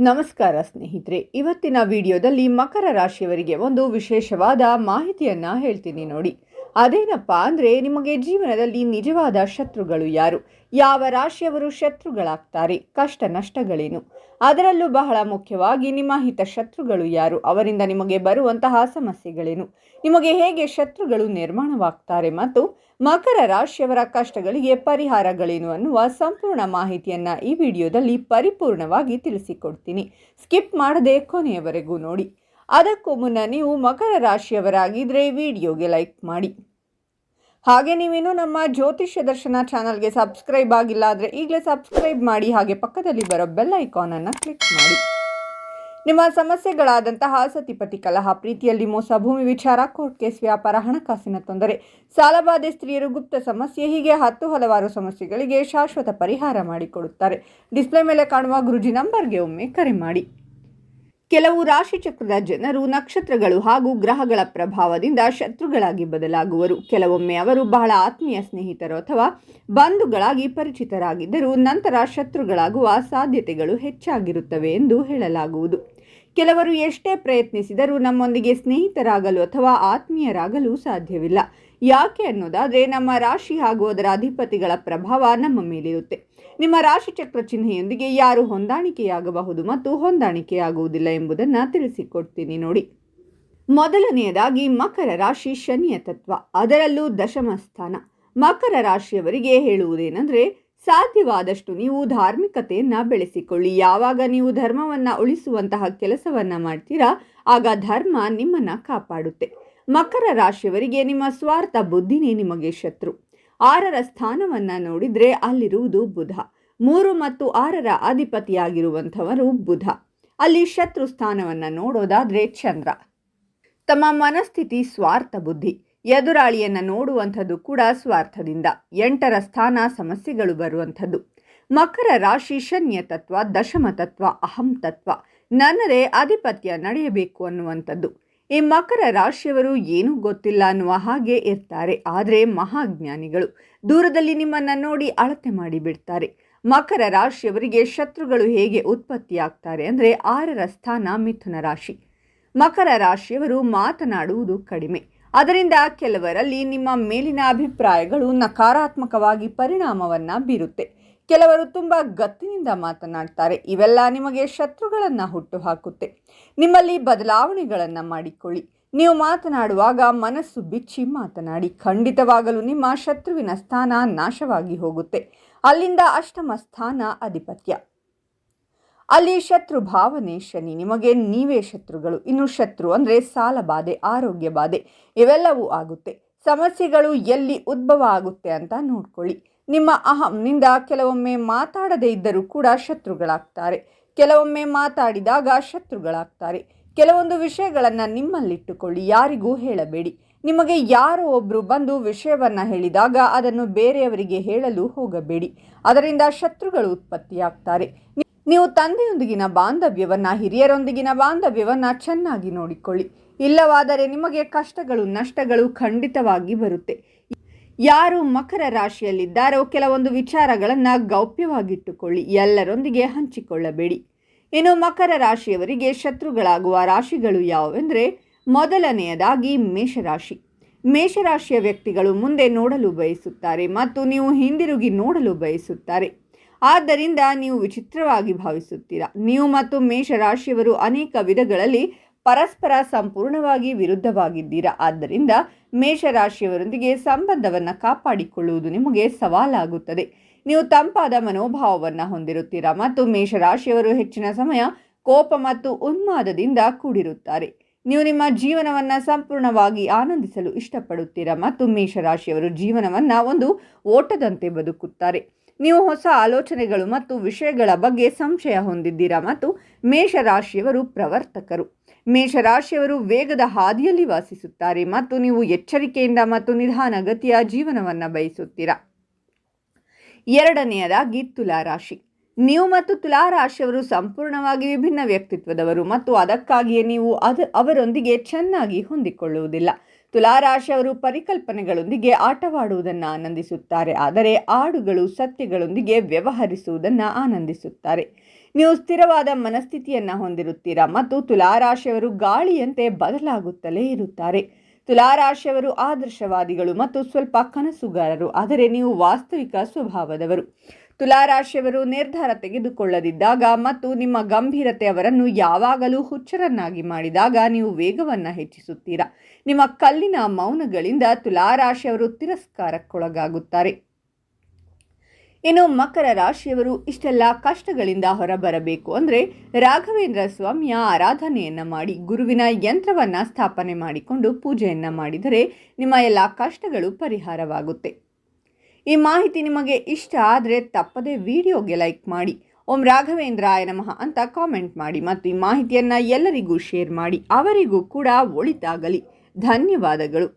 ನಮಸ್ಕಾರ ಸ್ನೇಹಿತರೆ, ಇವತ್ತಿನ ವಿಡಿಯೋದಲ್ಲಿ ಮಕರ ರಾಶಿಯವರಿಗೆ ಒಂದು ವಿಶೇಷವಾದ ಮಾಹಿತಿಯನ್ನು ಹೇಳ್ತೀನಿ ನೋಡಿ. ಅದೇನಪ್ಪ ಅಂದರೆ, ನಿಮಗೆ ಜೀವನದಲ್ಲಿ ನಿಜವಾದ ಶತ್ರುಗಳು ಯಾರು, ಯಾವ ರಾಶಿಯವರು ಶತ್ರುಗಳಾಗ್ತಾರೆ, ಕಷ್ಟ ನಷ್ಟಗಳೇನು, ಅದರಲ್ಲೂ ಬಹಳ ಮುಖ್ಯವಾಗಿ ನಿಮ್ಮ ಹಿತಶತ್ರುಗಳು ಯಾರು, ಅವರಿಂದ ನಿಮಗೆ ಬರುವಂತಹ ಸಮಸ್ಯೆಗಳೇನು, ನಿಮಗೆ ಹೇಗೆ ಶತ್ರುಗಳು ನಿರ್ಮಾಣವಾಗ್ತಾರೆ ಮತ್ತು ಮಕರ ರಾಶಿಯವರ ಕಷ್ಟಗಳಿಗೆ ಪರಿಹಾರಗಳೇನು ಅನ್ನುವ ಸಂಪೂರ್ಣ ಮಾಹಿತಿಯನ್ನು ಈ ವಿಡಿಯೋದಲ್ಲಿ ಪರಿಪೂರ್ಣವಾಗಿ ತಿಳಿಸಿಕೊಡ್ತೀನಿ. ಸ್ಕಿಪ್ ಮಾಡದೆ ಕೊನೆಯವರೆಗೂ ನೋಡಿ. ಅದಕ್ಕೂ ಮುನ್ನ ನೀವು ಮಕರ ರಾಶಿಯವರಾಗಿದ್ದರೆ ವಿಡಿಯೋಗೆ ಲೈಕ್ ಮಾಡಿ. ಹಾಗೆ ನೀವೇನು ನಮ್ಮ ಜ್ಯೋತಿಷ್ಯ ದರ್ಶನ ಚಾನಲ್ಗೆ ಸಬ್ಸ್ಕ್ರೈಬ್ ಆಗಿಲ್ಲ ಅಂದರೆ ಈಗಲೇ ಸಬ್ಸ್ಕ್ರೈಬ್ ಮಾಡಿ, ಹಾಗೆ ಪಕ್ಕದಲ್ಲಿ ಬರೋ ಬೆಲ್ ಐಕಾನನ್ನು ಕ್ಲಿಕ್ ಮಾಡಿ. ನಿಮ್ಮ ಸಮಸ್ಯೆಗಳಾದಂತಹ ಸತಿಪತಿ ಕಲಹ, ಪ್ರೀತಿಯಲ್ಲಿ ಮೋಸ, ಭೂಮಿ ವಿಚಾರ, ಕೋರ್ಟ್ ಕೇಸ್, ವ್ಯಾಪಾರ, ಹಣಕಾಸಿನ ತೊಂದರೆ, ಸಾಲಬಾಧೆ, ಸ್ತ್ರೀಯರು, ಗುಪ್ತ ಸಮಸ್ಯೆ, ಹೀಗೆ ಹಲವಾರು ಸಮಸ್ಯೆಗಳಿಗೆ ಶಾಶ್ವತ ಪರಿಹಾರ ಮಾಡಿಕೊಡುತ್ತಾರೆ. ಡಿಸ್ಪ್ಲೇ ಮೇಲೆ ಕಾಣುವ ಗುರುಜಿ ನಂಬರ್ಗೆ ಒಮ್ಮೆ ಕರೆ ಮಾಡಿ. ಕೆಲವು ರಾಶಿಚಕ್ರದ ಜನರು ನಕ್ಷತ್ರಗಳು ಹಾಗೂ ಗ್ರಹಗಳ ಪ್ರಭಾವದಿಂದ ಶತ್ರುಗಳಾಗಿ ಬದಲಾಗುವರು. ಕೆಲವೊಮ್ಮೆ ಅವರು ಬಹಳ ಆತ್ಮೀಯ ಸ್ನೇಹಿತರು ಅಥವಾ ಬಂಧುಗಳಾಗಿ ಪರಿಚಿತರಾಗಿದ್ದರೂ ನಂತರ ಶತ್ರುಗಳಾಗುವ ಸಾಧ್ಯತೆಗಳು ಹೆಚ್ಚಾಗಿರುತ್ತವೆ ಎಂದು ಹೇಳಲಾಗುವುದು. ಕೆಲವರು ಎಷ್ಟೇ ಪ್ರಯತ್ನಿಸಿದರೂ ನಮ್ಮೊಂದಿಗೆ ಸ್ನೇಹಿತರಾಗಲು ಅಥವಾ ಆತ್ಮೀಯರಾಗಲು ಸಾಧ್ಯವಿಲ್ಲ. ಯಾಕೆ ಅನ್ನೋದಾದರೆ, ನಮ್ಮ ರಾಶಿ ಹಾಗೂ ಅದರ ಅಧಿಪತಿಗಳ ಪ್ರಭಾವ ನಮ್ಮ ಮೇಲಿರುತ್ತೆ. ನಿಮ್ಮ ರಾಶಿಚಕ್ರ ಚಿಹ್ನೆಯೊಂದಿಗೆ ಯಾರು ಹೊಂದಾಣಿಕೆಯಾಗಬಹುದು ಮತ್ತು ಹೊಂದಾಣಿಕೆಯಾಗುವುದಿಲ್ಲ ಎಂಬುದನ್ನು ತಿಳಿಸಿಕೊಡ್ತೀನಿ ನೋಡಿ. ಮೊದಲನೆಯದಾಗಿ ಮಕರ ರಾಶಿ, ಶನಿಯ ತತ್ವ, ಅದರಲ್ಲೂ ದಶಮ ಸ್ಥಾನ. ಮಕರ ರಾಶಿಯವರಿಗೆ ಹೇಳುವುದೇನೆಂದರೆ, ಸಾಧ್ಯವಾದಷ್ಟು ನೀವು ಧಾರ್ಮಿಕತೆಯನ್ನು ಬೆಳೆಸಿಕೊಳ್ಳಿ. ಯಾವಾಗ ನೀವು ಧರ್ಮವನ್ನು ಉಳಿಸುವಂತಹ ಕೆಲಸವನ್ನು ಮಾಡ್ತೀರಾ, ಆಗ ಧರ್ಮ ನಿಮ್ಮನ್ನು ಕಾಪಾಡುತ್ತೆ. ಮಕರ ರಾಶಿಯವರಿಗೆ ನಿಮ್ಮ ಸ್ವಾರ್ಥ ಬುದ್ಧಿನೇ ನಿಮಗೆ ಶತ್ರು. 6ರ ಸ್ಥಾನವನ್ನು ನೋಡಿದರೆ ಅಲ್ಲಿರುವುದು ಬುಧ. 3 ಮತ್ತು 6ರ ಅಧಿಪತಿಯಾಗಿರುವಂಥವರು ಬುಧ. ಅಲ್ಲಿ ಶತ್ರು ಸ್ಥಾನವನ್ನು ನೋಡೋದಾದರೆ ಚಂದ್ರ. ತಮ್ಮ ಮನಸ್ಥಿತಿ ಸ್ವಾರ್ಥ ಬುದ್ಧಿ. ಎದುರಾಳಿಯನ್ನು ನೋಡುವಂಥದ್ದು ಕೂಡ ಸ್ವಾರ್ಥದಿಂದ. 8ರ ಸ್ಥಾನ ಸಮಸ್ಯೆಗಳು ಬರುವಂಥದ್ದು. ಮಕರ ರಾಶಿ, ಶನಿಯ ತತ್ವ, ದಶಮ ತತ್ವ, ಅಹಂ ತತ್ವ, ನನ್ನದೇ ಆಧಿಪತ್ಯ ನಡೆಯಬೇಕು ಅನ್ನುವಂಥದ್ದು. ಈ ಮಕರ ರಾಶಿಯವರು ಏನೂ ಗೊತ್ತಿಲ್ಲ ಅನ್ನುವ ಹಾಗೆ ಇರ್ತಾರೆ, ಆದರೆ ಮಹಾಜ್ಞಾನಿಗಳು. ದೂರದಲ್ಲಿ ನಿಮ್ಮನ್ನು ನೋಡಿ ಅಳತೆ ಮಾಡಿ ಬಿಡ್ತಾರೆ. ಮಕರ ರಾಶಿಯವರಿಗೆ ಶತ್ರುಗಳು ಹೇಗೆ ಉತ್ಪತ್ತಿಯಾಗ್ತಾರೆ ಅಂದರೆ, 6ರ ಸ್ಥಾನ ಮಿಥುನ ರಾಶಿ. ಮಕರ ರಾಶಿಯವರು ಮಾತನಾಡುವುದು ಕಡಿಮೆ. ಅದರಿಂದ ಕೆಲವರಲ್ಲಿ ನಿಮ್ಮ ಮೇಲಿನ ಅಭಿಪ್ರಾಯಗಳು ನಕಾರಾತ್ಮಕವಾಗಿ ಪರಿಣಾಮವನ್ನು ಬೀರುತ್ತೆ. ಕೆಲವರು ತುಂಬ ಗತ್ತಿನಿಂದ ಮಾತನಾಡ್ತಾರೆ. ಇವೆಲ್ಲ ನಿಮಗೆ ಶತ್ರುಗಳನ್ನು ಹುಟ್ಟುಹಾಕುತ್ತೆ. ನಿಮ್ಮಲ್ಲಿ ಬದಲಾವಣೆಗಳನ್ನು ಮಾಡಿಕೊಳ್ಳಿ. ನೀವು ಮಾತನಾಡುವಾಗ ಮನಸ್ಸು ಬಿಚ್ಚಿ ಮಾತನಾಡಿ. ಖಂಡಿತವಾಗಲೂ ನಿಮ್ಮ ಶತ್ರುವಿನ ಸ್ಥಾನ ನಾಶವಾಗಿ ಹೋಗುತ್ತೆ. ಅಲ್ಲಿಂದ ಅಷ್ಟಮ ಸ್ಥಾನ ಅಧಿಪತ್ಯ. ಅಲ್ಲಿ ಶತ್ರು ಭಾವನೆ ಶನಿ. ನಿಮಗೆ ನೀವೇ ಶತ್ರುಗಳು. ಇನ್ನು ಶತ್ರು ಅಂದರೆ ಸಾಲ ಬಾಧೆ, ಆರೋಗ್ಯ ಬಾಧೆ, ಇವೆಲ್ಲವೂ ಆಗುತ್ತೆ. ಸಮಸ್ಯೆಗಳು ಎಲ್ಲಿ ಉದ್ಭವ ಆಗುತ್ತೆ ಅಂತ ನೋಡ್ಕೊಳ್ಳಿ. ನಿಮ್ಮ ಅಹಂನಿಂದ ಕೆಲವೊಮ್ಮೆ ಮಾತಾಡದೇ ಇದ್ದರೂ ಕೂಡ ಶತ್ರುಗಳಾಗ್ತಾರೆ. ಕೆಲವೊಮ್ಮೆ ಮಾತಾಡಿದಾಗ ಶತ್ರುಗಳಾಗ್ತಾರೆ. ಕೆಲವೊಂದು ವಿಷಯಗಳನ್ನು ನಿಮ್ಮಲ್ಲಿಟ್ಟುಕೊಳ್ಳಿ, ಯಾರಿಗೂ ಹೇಳಬೇಡಿ. ನಿಮಗೆ ಯಾರೋ ಒಬ್ಬರು ಬಂದು ವಿಷಯವನ್ನು ಹೇಳಿದಾಗ ಅದನ್ನು ಬೇರೆಯವರಿಗೆ ಹೇಳಲು ಹೋಗಬೇಡಿ. ಅದರಿಂದ ಶತ್ರುಗಳು ಉತ್ಪತ್ತಿಯಾಗ್ತಾರೆ. ನೀವು ತಂದೆಯೊಂದಿಗಿನ ಬಾಂಧವ್ಯವನ್ನು, ಹಿರಿಯರೊಂದಿಗಿನ ಬಾಂಧವ್ಯವನ್ನು ಚೆನ್ನಾಗಿ ನೋಡಿಕೊಳ್ಳಿ. ಇಲ್ಲವಾದರೆ ನಿಮಗೆ ಕಷ್ಟಗಳು, ನಷ್ಟಗಳು ಖಂಡಿತವಾಗಿ ಬರುತ್ತೆ. ಯಾರು ಮಕರ ರಾಶಿಯಲ್ಲಿದ್ದಾರೋ ಕೆಲವೊಂದು ವಿಚಾರಗಳನ್ನು ಗೌಪ್ಯವಾಗಿಟ್ಟುಕೊಳ್ಳಿ, ಎಲ್ಲರೊಂದಿಗೆ ಹಂಚಿಕೊಳ್ಳಬೇಡಿ. ಇನ್ನು ಮಕರ ರಾಶಿಯವರಿಗೆ ಶತ್ರುಗಳಾಗುವ ರಾಶಿಗಳು ಯಾವುವೆಂದರೆ, ಮೊದಲನೆಯದಾಗಿ ಮೇಷರಾಶಿ. ಮೇಷರಾಶಿಯ ವ್ಯಕ್ತಿಗಳು ಮುಂದೆ ನೋಡಲು ಬಯಸುತ್ತಾರೆ ಮತ್ತು ನೀವು ಹಿಂದಿರುಗಿ ನೋಡಲು ಬಯಸುತ್ತಾರೆ. ಆದ್ದರಿಂದ ನೀವು ವಿಚಿತ್ರವಾಗಿ ಭಾವಿಸುತ್ತೀರಾ. ನೀವು ಮತ್ತು ಮೇಷರಾಶಿಯವರು ಅನೇಕ ವಿಧಗಳಲ್ಲಿ ಪರಸ್ಪರ ಸಂಪೂರ್ಣವಾಗಿ ವಿರುದ್ಧವಾಗಿದ್ದೀರಾ. ಆದ್ದರಿಂದ ಮೇಷರಾಶಿಯವರೊಂದಿಗೆ ಸಂಬಂಧವನ್ನು ಕಾಪಾಡಿಕೊಳ್ಳುವುದು ನಿಮಗೆ ಸವಾಲಾಗುತ್ತದೆ. ನೀವು ತಂಪಾದ ಮನೋಭಾವವನ್ನು ಹೊಂದಿರುತ್ತೀರಾ ಮತ್ತು ಮೇಷರಾಶಿಯವರು ಹೆಚ್ಚಿನ ಸಮಯ ಕೋಪ ಮತ್ತು ಉನ್ಮಾದದಿಂದ ಕೂಡಿರುತ್ತಾರೆ. ನೀವು ನಿಮ್ಮ ಜೀವನವನ್ನು ಸಂಪೂರ್ಣವಾಗಿ ಆನಂದಿಸಲು ಇಷ್ಟಪಡುತ್ತೀರಾ ಮತ್ತು ಮೇಷರಾಶಿಯವರು ಜೀವನವನ್ನು ಒಂದು ಓಟದಂತೆ ಬದುಕುತ್ತಾರೆ. ನೀವು ಹೊಸ ಆಲೋಚನೆಗಳು ಮತ್ತು ವಿಷಯಗಳ ಬಗ್ಗೆ ಸಂಶಯ ಹೊಂದಿದ್ದೀರಾ ಮತ್ತು ಮೇಷರಾಶಿಯವರು ಪ್ರವರ್ತಕರು. ಮೇಷರಾಶಿಯವರು ವೇಗದ ಹಾದಿಯಲ್ಲಿ ವಾಸಿಸುತ್ತಾರೆ ಮತ್ತು ನೀವು ಎಚ್ಚರಿಕೆಯಿಂದ ಮತ್ತು ನಿಧಾನಗತಿಯ ಜೀವನವನ್ನು ಬಯಸುತ್ತೀರಾ. ಎರಡನೆಯದಾಗಿ ತುಲಾರಾಶಿ. ನೀವು ಮತ್ತು ತುಲಾರಾಶಿಯವರು ಸಂಪೂರ್ಣವಾಗಿ ವಿಭಿನ್ನ ವ್ಯಕ್ತಿತ್ವದವರು ಮತ್ತು ಅದಕ್ಕಾಗಿಯೇ ನೀವು ಅವರೊಂದಿಗೆ ಚೆನ್ನಾಗಿ ಹೊಂದಿಕೊಳ್ಳುವುದಿಲ್ಲ. ತುಲಾರಾಶಿಯವರು ಪರಿಕಲ್ಪನೆಗಳೊಂದಿಗೆ ಆಟವಾಡುವುದನ್ನು ಆನಂದಿಸುತ್ತಾರೆ, ಆದರೆ ಆಡುಗಳು ಸತ್ಯಗಳೊಂದಿಗೆ ವ್ಯವಹರಿಸುವುದನ್ನು ಆನಂದಿಸುತ್ತಾರೆ. ನೀವು ಸ್ಥಿರವಾದ ಮನಸ್ಥಿತಿಯನ್ನು ಹೊಂದಿರುತ್ತೀರಾ ಮತ್ತು ತುಲಾರಾಶಿಯವರು ಗಾಳಿಯಂತೆ ಬದಲಾಗುತ್ತಲೇ ಇರುತ್ತಾರೆ. ತುಲಾರಾಶಿಯವರು ಆದರ್ಶವಾದಿಗಳು ಮತ್ತು ಸ್ವಲ್ಪ ಕನಸುಗಾರರು, ಆದರೆ ನೀವು ವಾಸ್ತವಿಕ ಸ್ವಭಾವದವರು. ತುಲಾರಾಶಿಯವರು ನಿರ್ಧಾರ ತೆಗೆದುಕೊಳ್ಳದಿದ್ದಾಗ ಮತ್ತು ನಿಮ್ಮ ಗಂಭೀರತೆ ಅವರನ್ನು ಯಾವಾಗಲೂ ಹುಚ್ಚರನ್ನಾಗಿ ಮಾಡಿದಾಗ ನೀವು ವೇಗವನ್ನು ಹೆಚ್ಚಿಸುತ್ತೀರಾ. ನಿಮ್ಮ ಕಲ್ಲಿನ ಮೌನಗಳಿಂದ ತುಲಾರಾಶಿಯವರು ತಿರಸ್ಕಾರಕ್ಕೊಳಗಾಗುತ್ತಾರೆ. ಇನ್ನು ಮಕರ ರಾಶಿಯವರು ಇಷ್ಟೆಲ್ಲ ಕಷ್ಟಗಳಿಂದ ಹೊರಬರಬೇಕು ಅಂದರೆ ರಾಘವೇಂದ್ರ ಸ್ವಾಮಿಯ ಆರಾಧನೆಯನ್ನು ಮಾಡಿ ಗುರುವಿನ ಯಂತ್ರವನ್ನು ಸ್ಥಾಪನೆ ಮಾಡಿಕೊಂಡು ಪೂಜೆಯನ್ನು ಮಾಡಿದರೆ ನಿಮ್ಮ ಎಲ್ಲ ಕಷ್ಟಗಳು ಪರಿಹಾರವಾಗುತ್ತೆ. ಈ ಮಾಹಿತಿ ನಿಮಗೆ ಇಷ್ಟ ಆದರೆ ತಪ್ಪದೇ ವಿಡಿಯೋಗೆ ಲೈಕ್ ಮಾಡಿ, ಓಂ ರಾಘವೇಂದ್ರಾಯ ನಮಃ ಅಂತ ಕಾಮೆಂಟ್ ಮಾಡಿ ಮತ್ತು ಈ ಮಾಹಿತಿಯನ್ನು ಎಲ್ಲರಿಗೂ ಶೇರ್ ಮಾಡಿ, ಅವರಿಗೂ ಕೂಡ ಒಳಿತಾಗಲಿ. ಧನ್ಯವಾದಗಳು.